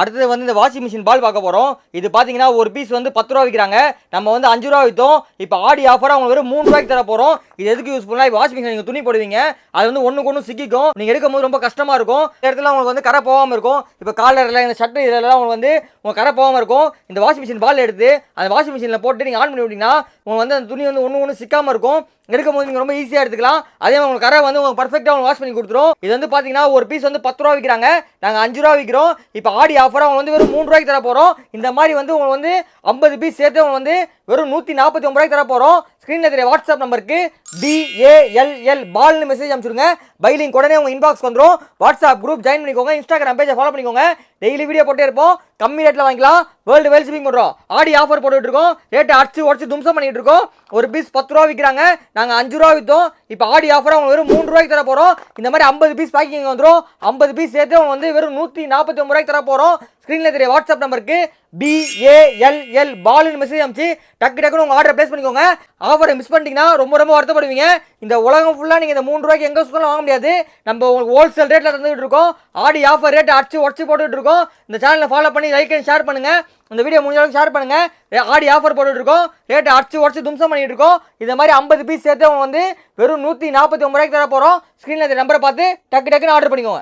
அடுத்தது வந்து இந்த வாஷிங் மிஷின் பால் பார்க்க போகிறோம். இது பார்த்தீங்கன்னா ஒரு பீஸ் வந்து 10 ரூபா விற்கிறாங்க. நம்ம வந்து 5 ரூபா விற்றோம். இப்போ ஆடி ஆஃபராக அவங்க வெறும் 3 ரூபாய்க்கு தர போகிறோம். இது எதுக்கு யூஸ்ஃபுல்லாக இப்போ வாஷிங் மிஷின் நீங்கள் துணி போடுவீங்க, அது வந்து ஒன்றுக்கு ஒன்று சிக்கிக்கும். நீங்கள் எடுக்கும்போது ரொம்ப கஷ்டமாக இருக்கும். இந்த இடத்துல உங்களுக்கு வந்து கரை போகாமல் இருக்கும். இப்போ காலரில் இந்த ஷர்ட் இதெல்லாம் உங்களுக்கு வந்து உங்கள் கரை போகாமல் இருக்கும். இந்த வாஷிங் மிஷின் பால் எடுத்து அந்த வாஷிங் மிஷினில் போட்டு நீங்கள் ஆன் பண்ணி விட்டிங்கன்னா உங்களுக்கு வந்து அந்த துணி வந்து ஒன்று சிக்காமல் இருக்கும். எடுக்கும்போது நீங்கள் ரொம்ப ஈஸியாக எடுத்துக்கலாம். அதே மாதிரி உங்களுக்கு கரை வந்து உங்களுக்கு பர்ஃபெக்டாக உங்களுக்கு வாஷ் பண்ணி கொடுத்துரும். இது வந்து பார்த்தீங்கன்னா ஒரு பீஸ் வந்து 10 ரூபா விற்கிறாங்க. நாங்கள் 5 ரூபா விற்கிறோம். இப்போ ஆடி ஆஃபராக அவங்க வந்து வெறும் 3 ரூபாய்க்கு தர போகிறோம். இந்த மாதிரி வந்து உங்களுக்கு வந்து 50 பீஸ் சேர்த்து அவங்க வந்து வெறும் 149 ரூபாய்க்கு தர போகிறோம். ஸ்க்ரீனில் தெரிய வாட்ஸ்அப் நம்பருக்கு BALL பால்னு மெசேஜ் அனுப்பிச்சுடுங்க. பைலிங் உடனே உங்கள் இன்பாக்ஸ் வந்துடும். வாட்ஸ்அப் குரூப் ஜாயின் பண்ணிக்கோங்க. இன்ஸ்டாகிராம் பேஜை ஃபாலோ பண்ணிக்கோங்க. டெய்லி வீடியோ போட்டே இருப்போம். கம்மி ரேட்டில் வாங்கிக்கலாம். வேர்ல்டு வைட் ஷிப்பிங் பண்ணுறோம். ஆடி ஆஃபர் போட்டுட்டு இருக்கோம். ரேட்டை அடிச்சு உடச்சு தும்சம் பண்ணிட்டு இருக்கோம். ஒரு பீஸ் 10 ரூபா விற்கிறாங்க. நாங்கள் 5 ரூபா விற்றோம். இப்போ ஆடி ஆஃபர் அவங்க வெறும் 3 ரூபாய்க்கு தர போகிறோம். இந்த மாதிரி 50 பீஸ் பேக்கிங் வந்துடும். 50 பீஸ் சேர்த்து அவங்க வந்து வெறும் 149 ரூபாய்க்கு தர போகிறோம். ஸ்க்ரீனில் தெரிய வாட்ஸ்அப் நம்பருக்கு BALL பால்னு மெசேஜ் அனுப்பிச்சு டக்குன்னு உங்கள் ஆர்டரை ப்ளேஸ் பண்ணிக்கோங்க. ஆஃபரை மிஸ் பண்ணிட்டீங்கன்னா ரொம்ப வருத்தப்படுவீங்க. இந்த உலகம் ஃபுல்லாக நீங்கள் இந்த 3 ரூபாய்க்கு எங்கே சுத்தலாம் வாங்க முடியாது. நம்ம உங்களுக்கு ஹோல்சேல் ரேட்டில் தந்துட்டு இருக்கோம். ஆடி ஆஃபர் ரேட் அடிச்சு உடச்சு போட்டுட்டு இருக்கோம். இந்த சேனலை ஃபாலோ பண்ணி லைக் அண்ட் ஷேர் பண்ணுங்கள். இந்த வீடியோ முடிஞ்ச அளவுக்கு ஷேர் பண்ணுங்கள். ஆடி ஆஃபர் போட்டுட்டு இருக்கோம். ரேட்டை அடிச்சு உடச்சு தும்சம் பண்ணிட்டு இருக்கோம். இந்த மாதிரி 50 பீஸ் சேர்த்து அவங்க வந்து வெறும் 149 ரூபாய்க்கு தர போகிறோம். ஸ்க்ரீனில் இந்த நம்பரை பார்த்து டக்குன்னு ஆர்டர் பண்ணிக்கோங்க.